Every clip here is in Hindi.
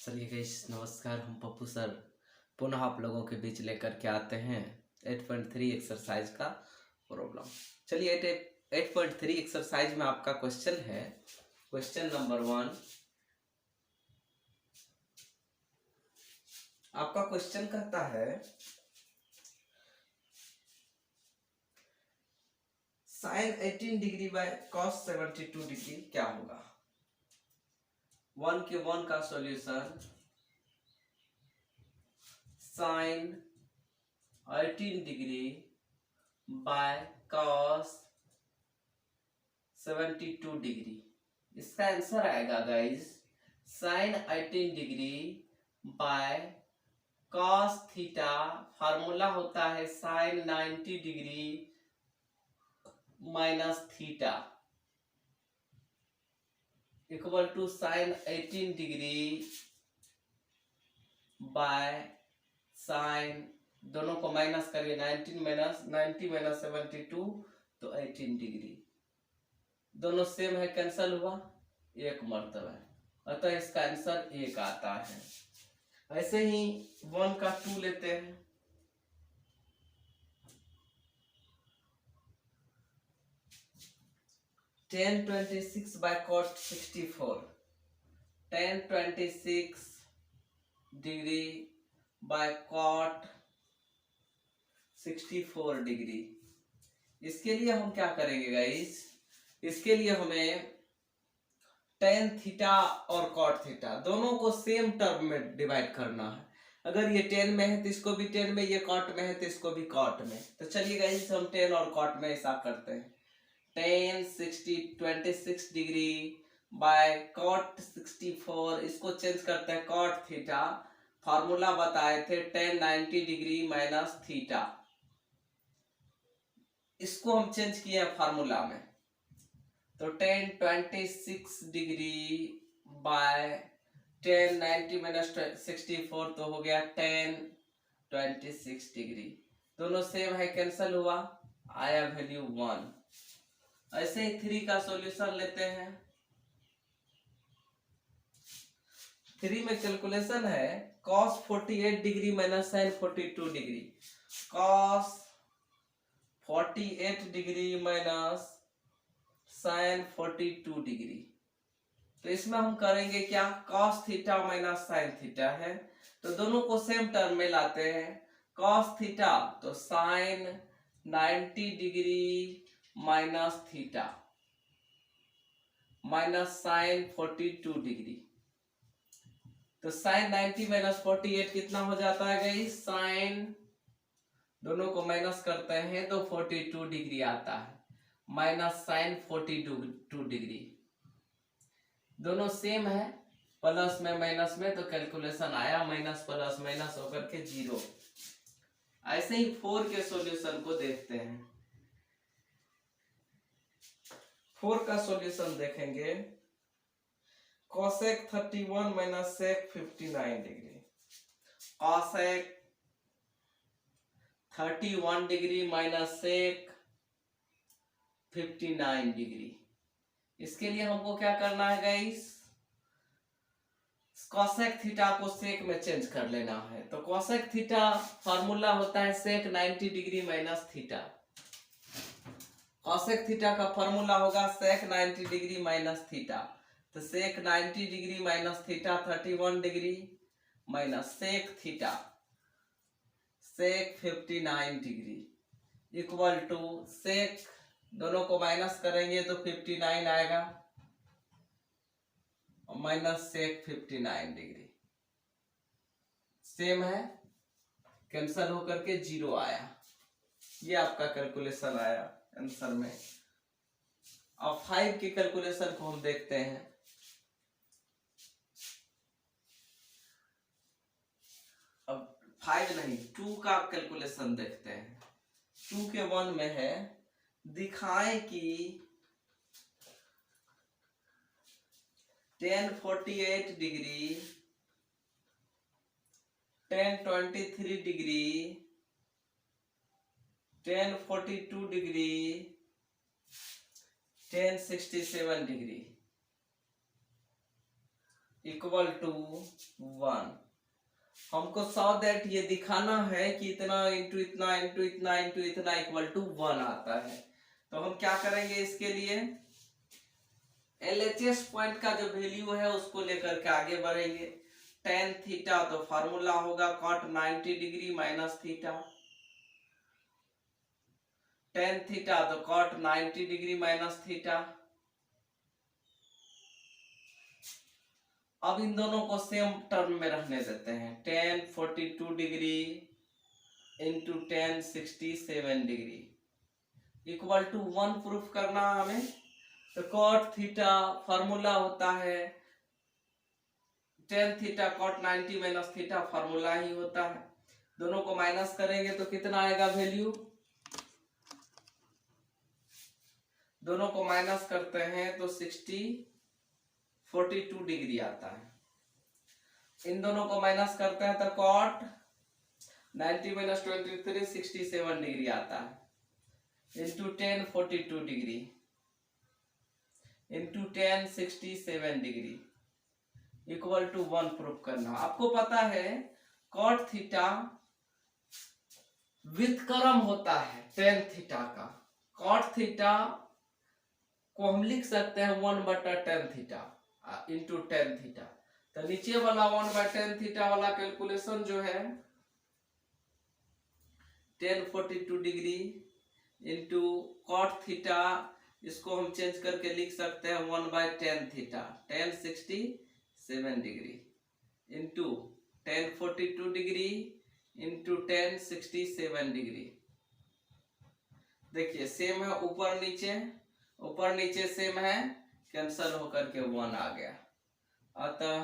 चलिए गाइस, नमस्कार। हम पप्पू सर पुनः आप लोगों के बीच लेकर के आते हैं 8.3 एक्सरसाइज का प्रॉब्लम। चलिए 8.3 एक्सरसाइज में आपका क्वेश्चन है, क्वेश्चन नंबर 1। आपका क्वेश्चन कहता है sine 18 degree by cos 72 degree क्या होगा। 1 के 1 का solution sine 18 degree by cos 72 degree. इसका आंसर आएगा guys sine 18 degree by cos theta. Formula होता है sine 90 degree minus theta equal to sine 18 degree by sine, दोनों को माइनस करिए, 90 माइनस 72 तो 18 डिग्री। दोनों सेम है, कैंसल हुआ, एक मर्तबा है, अतः इसका आंसर 1 आता है। ऐसे ही 1 का 2 लेते हैं। tan 26 by cot 64, tan 26 degree by cot 64 degree. इसके लिए हम क्या करेंगे गाइस, इसके लिए हमें टेन थीटा और कॉट थीटा दोनों को सेम टर्म में डिवाइड करना है। अगर ये 10 में है तो इसको भी 10 में, ये कॉट में है तो इसको भी कॉट में। तो चलिए गाइस हम 10 और कॉट में ऐसा करते हैं। tan 26 डिग्री बाय कॉट 64, इसको चेंज करते हैं कॉट थीटा। फार्मूला बताए थे tan 90 डिग्री माइनस थीटा, इसको हम चेंज किए हैं फार्मूला में। तो tan 26 degree bye tan 90 minus 64 तो हो गया tan 26 डिग्री। दोनों सेम है, कैंसल हुआ, आया वैल्यू 1। ऐसे ही 3 का सॉल्यूशन लेते हैं। 3 में कैलकुलेशन है cos 48 degree minus sin 42 degree. cos 48 degree minus sin 42 degree. तो इसमें हम करेंगे क्या, cos theta minus sin theta है, तो दोनों को सेम टर्म में लाते हैं। cos थीटा तो sin 90 degree minus theta minus sin 42 degree. तो sin 90 माइनस 48 कितना हो जाता है गई, sin, दोनों को माइनस करते हैं तो 42 डिग्री आता है, माइनस sin 42 डिग्री। दोनों सेम है, प्लस में माइनस में, तो कैलकुलेशन आया माइनस प्लस माइनस होकर के 0। ऐसे ही 4 के सॉल्यूशन को देखते हैं। 4 का सॉल्यूशन देखेंगे cosec 31 minus sec 59 degree. cosec 31 degree minus sec 59 degree. इसके लिए हमको क्या करना है गाइस, cosec थीटा को sec में चेंज कर लेना है। तो cosec थीटा फार्मूला होता है sec 90 degree minus theta. cosec theta का फार्मूला होगा sec 90 डिग्री माइनस थीटा। तो sec 90 degree minus theta 31 degree minus sec theta sec 59 degree equal to sec, दोनों को माइनस करेंगे तो 59 आएगा और माइनस sec 59 डिग्री। सेम है, कैंसल होकर के 0 आया। ये आपका कैलकुलेशन आया आंसर में। अब 5 के कैलकुलेशन को हम देखते हैं। अब 5 नहीं, 2 का कैलकुलेशन देखते हैं। 2 के 1 में है, दिखाएं कि tan 48 degree, tan 23 degree, tan 42 degree, tan 67 degree, equal to 1। हमको सो दैट ये दिखाना है कि इतना इंटू इतना इंटू इतना इंटू इतना इक्वल टू 1 आता है। तो हम क्या करेंगे इसके लिए, LHS पॉइंट का जो वैल्यू है उसको लेकर के आगे बढ़ेंगे। टेन थीटा तो फार्मूला होगा cot 90 degree minus theta. Tan theta तो कॉट 90 डिग्री माइनस थीटा। अब इन दोनों को सेम टर्म में रहने देते हैं। Tan 42 degree into tan 67 degree equal to 1 proof करना हमें। तो कॉट थीटा फार्मूला होता है tan theta cot 90 minus theta, formula ही होता है। दोनों को माइनस करेंगे तो कितना आएगा वैल्यू, दोनों को माइनस करते हैं तो 42 डिग्री आता है। इन दोनों को माइनस करते हैं तो कॉट 90 माइनस 23 67 डिग्री आता है into 10 42 degree into 10 67 degree equal to 1 proof करना। आपको पता है कॉट थीटा व्युत्क्रम होता है टेन थीटा का। कॉट थीटा को हम लिख सकते हैं 1/10 थीटा इंटू 10 थीटा। तो नीचे वाला 1/10 थीटा वाला कैलकुलेशन जो है 10 42 डिग्री इंटू कॉट थीटा, इसको हम चेंज करके लिख सकते हैं 1/10 theta 10 67 degree into 10 42 degree into 10 67 degree. देखिए सेम है, ऊपर नीचे सेम है, कैंसल होकर के 1 आ गया। अतः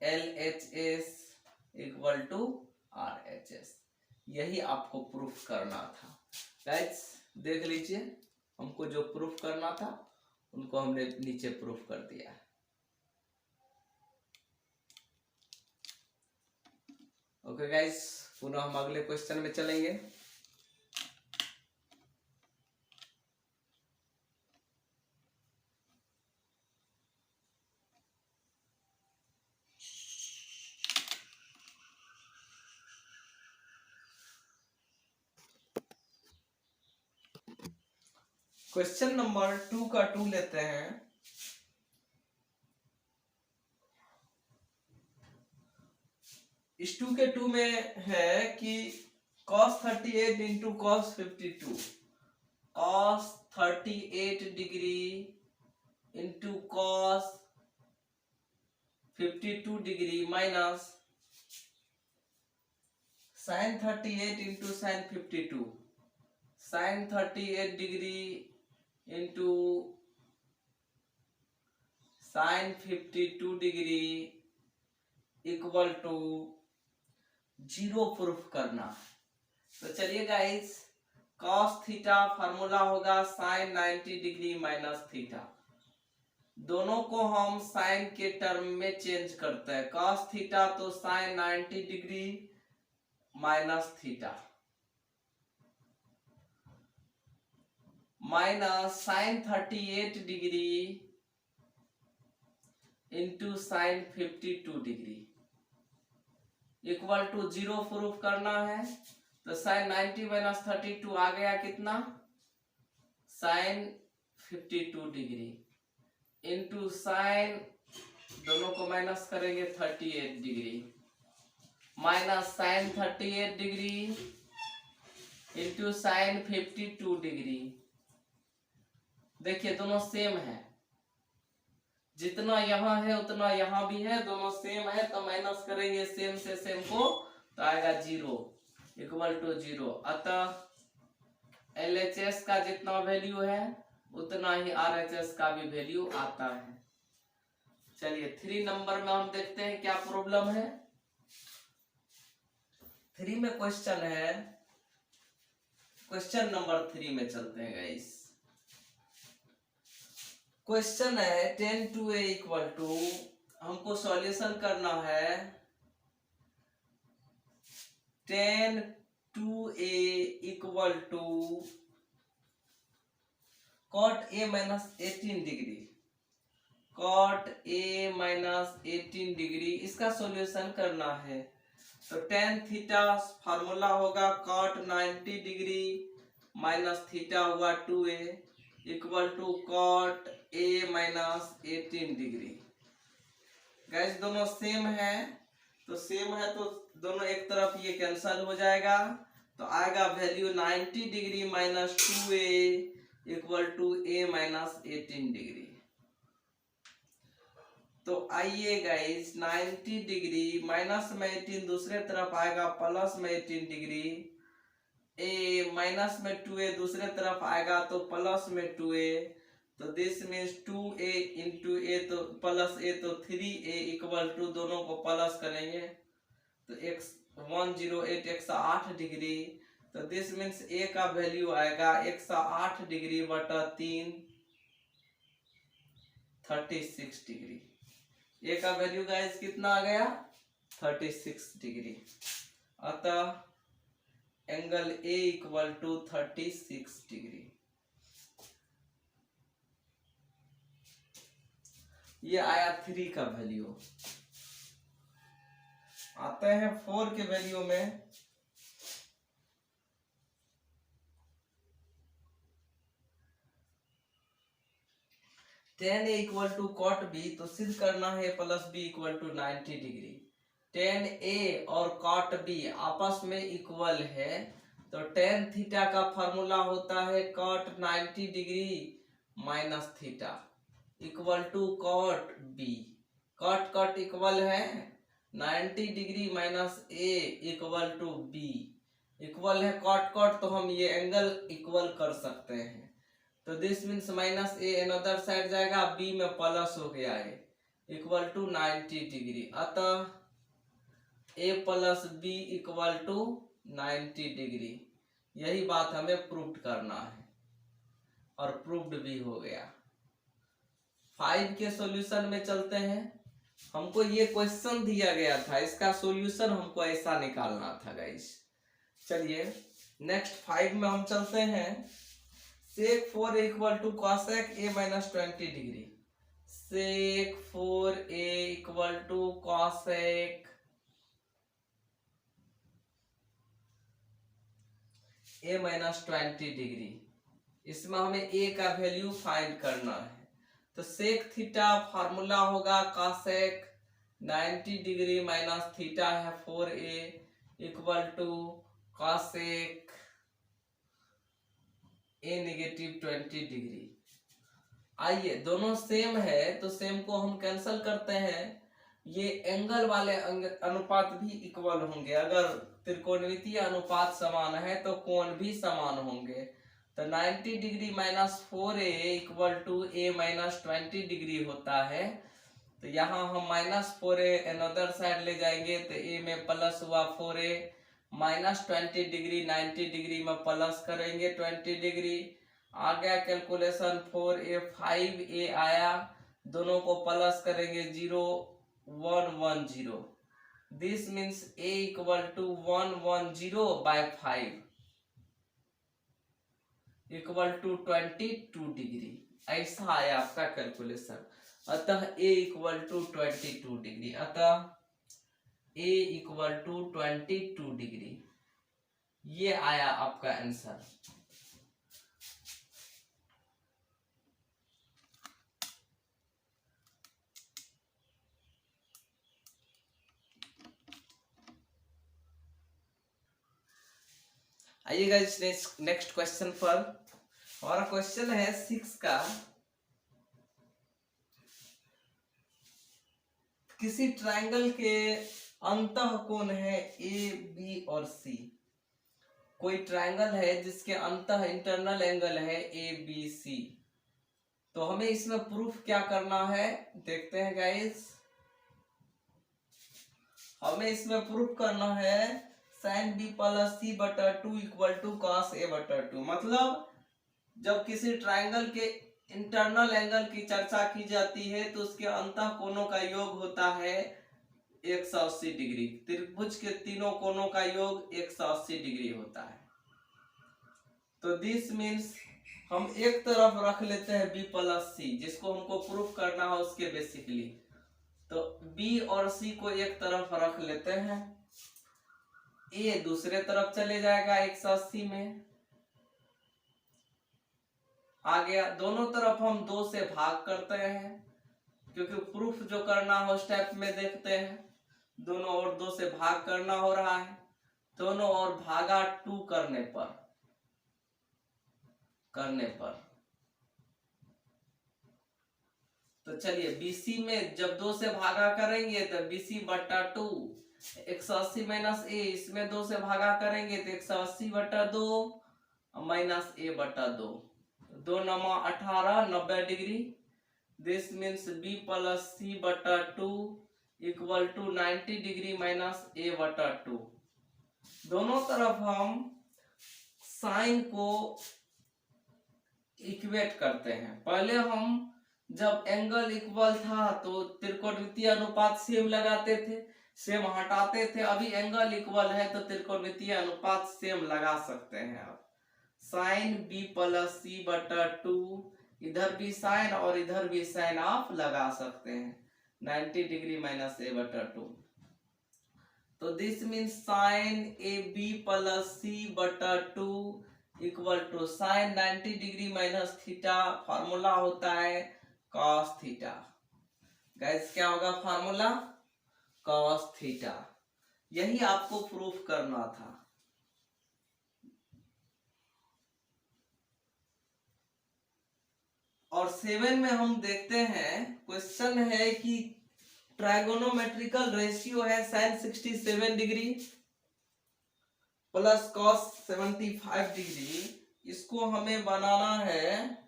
LHS इक्वल टू RHS, यही आपको प्रूफ करना था। गाइस देख लीजिए, हमको जो प्रूफ करना था उनको हमने नीचे प्रूफ कर दिया है। ओके गाइस, पुनः हम अगले क्वेश्चन में चलेंगे। क्वेश्चन नंबर 2 का 2 लेते हैं। इस 2 के 2 में है कि cos 38 into cos 52, cos 38 degree into cos 52 degree minus sin 38 into sin 52, sin 38 degree into sin 52 degree equal to 0 proof करना। तो चलिए गाइस, cos थीटा फार्मूला होगा sin 90 डिग्री माइनस थीटा। दोनों को हम साइन के टर्म में चेंज करते हैं। cos थीटा तो sin 90 degree minus theta minus sin 38 degree into sin 52 degree equal to 0 proof करना है। तो sin 90 माइनस 32 आ गया कितना, sin 52 डिग्री इंटू sin, दोनों को माइनस करेंगे 38 degree minus sin 38 degree into sin 52 degree. देखिए दोनों सेम है, जितना यहाँ है उतना यहाँ भी है, दोनों सेम है, तो माइनस करेंगे सेम से सेम को तो आएगा 0 इक्वल टू 0। अतः LHS का जितना वैल्यू है उतना ही RHS का भी वैल्यू आता है। चलिए 3 नंबर में हम देखते हैं क्या प्रॉब्लम है। 3 में क्वेश्चन है, क्वेश्चन नंबर 3 में चलते हैं गाइस। क्वेश्चन है 10 to a इक्वल टू, हमको सॉल्यूशन करना है 10 to a equal to cot a minus 18 degree, cot a minus 18 degree, इसका सॉल्यूशन करना है। तो टेन थीटा फार्मूला होगा कॉट 90 डिग्री माइनस थीटा हुआ 2a equal to cot a minus 18 degree. Guys दोनों सेम है, तो सेम है तो दोनों एक तरफ ये कैंसल हो जाएगा, तो आएगा value 90 degree minus 2a equal to a minus 18 degree. तो आइए गाइस 90 डिग्री माइनस में 18 दूसरे तरफ आएगा प्लस में 18 डिग्री, a माइनस में 2a दूसरे तरफ आएगा तो प्लस में 2a, तो दिस मीन्स 2a इंटू ए तो प्लस a तो 3a इक्वल टू दोनों को प्लस करेंगे तो x 108 108 डिग्री, तो दिस मीन्स a का वैल्यू आएगा 108 डिग्री बटा 3 36 डिग्री। ए का वैल्यू गाइस कितना आ गया 36 डिग्री। अतः angle a equal to 36 degree. ये आया 3 का वैल्यू। आते हैं 4 के वैल्यू में। tan a equal to cot b, तो सिद्ध करना है plus B equal to 90 degree. tan a और कॉट बी आपस में इक्वल है, तो tan थीटा का फॉर्मूला होता है cot 90 degree minus theta equal to cot B. Cot cot equal है 90 degree minus a equal to B. Equal है कॉट कॉट, तो हम ये एंगल इक्वल कर सकते हैं। तो this means minus A another side जाएगा, बी में प्लस हो गया है इक्वल टू 90 डिग्री। अतः A plus B equal to 90 degree. यही बात हमें प्रूव करना है और प्रूव्ड भी हो गया। 5 के सॉल्यूशन में चलते हैं। हमको ये क्वेश्चन दिया गया था, इसका सॉल्यूशन हमको ऐसा निकालना था गाइस। चलिए नेक्स्ट 5 में हम चलते हैं। sec 4 equal to cosec a minus 20 degree. sec 4a equal to cosec a minus 20 degree. इसमें हमें a का वैल्यू फाइंड करना है। तो sec थीटा फार्मूला होगा cosec 90 डिग्री माइनस थीटा है 4a equal to cosec a negative 20 degree. आइए दोनों सेम है तो सेम को हम कैंसल करते हैं। ये एंगल वाले अनुपात भी इक्वल होंगे। अगर त्रिकोणमितीय अनुपात समान है तो कोण भी समान होंगे। तो 90 degree minus 4a equal to a minus 20 degree होता है। तो यहाँ हम माइनस 4a अनदर साइड ले जाएंगे तो a में प्लस हुआ 4a माइनस 20 डिग्री 90 डिग्री में प्लस करेंगे 20 डिग्री। आ गया कैलकुलेशन 4a 5a आया, दोनों को प्लस करेंगे 0 1 1 0। This means a equal to 110 by 5 equal to 22 degree. ऐसा आया आपका कैलकुलेशन। अतः a इक्वल टू 22 डिग्री। अतः a इक्वल टू 22 डिग्री। ये आया आपका आंसर। आइएगा इस नेक्स्ट क्वेश्चन पर। हमारा क्वेश्चन है 6 का। किसी ट्रायंगल के अंतः कोण है ए बी और सी। कोई ट्रायंगल है जिसके अंतः इंटरनल एंगल है ए बी सी। तो हमें इसमें प्रूफ क्या करना है देखते हैं गाइस। हमें इसमें प्रूफ करना है sin b प्लस सी बटा 2 इक्वल टू cos a बटा 2। मतलब जब किसी ट्रायंगल के इंटरनल एंगल की चर्चा की जाती है तो उसके अंतः कोणों का योग होता है 180 डिग्री। त्रिभुज के तीनों कोणों का योग 180 डिग्री होता है। तो दिस मीन्स हम एक तरफ रख लेते हैं b प्लस सी, जिसको हमको प्रूफ करना है उसके बेसिकली। तो b और c को एक तरफ रख लेते हैं, a दूसरे तरफ चले जाएगा 180 में, आ गया। दोनों तरफ हम 2 से भाग करते हैं, क्योंकि प्रूफ जो करना हो स्टेप में देखते हैं। दोनों ओर 2 से भाग करना हो रहा है, दोनों ओर भागा 2 करने पर तो चलिए BC में जब 2 से भागा करेंगे तो BC बटा 2, 180 माइनस a, इसमें 2 से भागा करेंगे तो 180 बटा 2 माइनस a बटा 2, 2 नमा 18, 90 degree. This means b plus c बटा 2 equal to 90 degree minus a बटा 2। दोनों तरफ हम साइन को इक्वेट करते हैं। पहले हम जब एंगल इक्वल था तो त्रिकोणमितीय अनुपात सेम लगाते थे, सेम हटाते थे। अभी एंगल इक्वल है तो त्रिकोणमितीय अनुपात सेम लगा सकते हैं आप। साइन b प्लस सी बटा 2, इधर भी साइन और इधर भी साइन आप लगा सकते हैं, 90 डिग्री माइनस a बटा 2। तो this means sine A B plus C बटा 2 equal to sine 90 degree minus theta, formula होता है कॉस थीटा। गाइस क्या होगा फार्मूला? Cos theta. यही आपको प्रूफ करना था। और 7 में हम देखते हैं, क्वेश्चन है कि ट्राइगोनोमेट्रिकल रेशियो है sine 67 degree plus cos 75 degree. इसको हमें बनाना है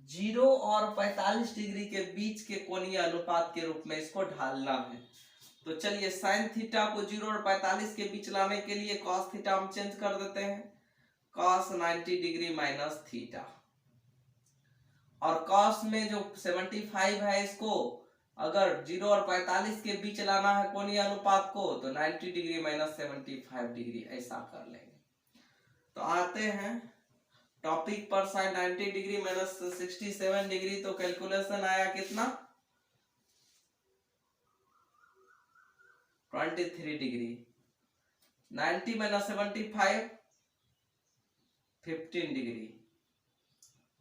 0 और 45 डिग्री के बीच के कोणीय अनुपात के रूप में इसको ढालना है। तो चलिए साइन थीटा को 0 और 45 के बीच लाने के लिए कॉस थीटा हम चेंज कर देते हैं, कॉस 90 डिग्री माइनस थीटा। और कॉस में जो 75 है, इसको अगर 0 और 45 के बीच लाना है कोणीय अनुपात को, तो 90 डिग्री माइनस 75 डिग्री ऐसा कर लेंगे। तो आते हैं टॉपिक पर। साइन 90 डिग्री माइनस 67 डिग्री, तो कैलकुलेशन आया कितना? 23 डिग्री। 90 minus 75 15 degree.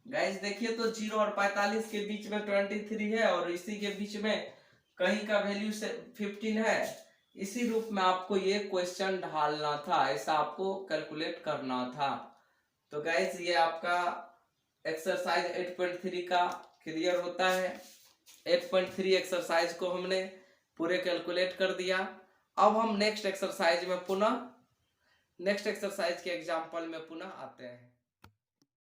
गाइस देखिए तो 0 और 45 के बीच में 23 है और इसी के बीच में कहीं का वैल्यू 15 है। इसी रूप में आपको ये क्वेश्चन ढालना था, ऐसा आपको कैलकुलेट करना था। तो गाइस ये आपका एक्सरसाइज 8.3 का क्लियर होता है। 8.3 एक्सरसाइज को हमने पूरे कैलकुलेट कर दिया। अब हम नेक्स्ट एक्सरसाइज के एग्जाम्पल में पुनः आते हैं।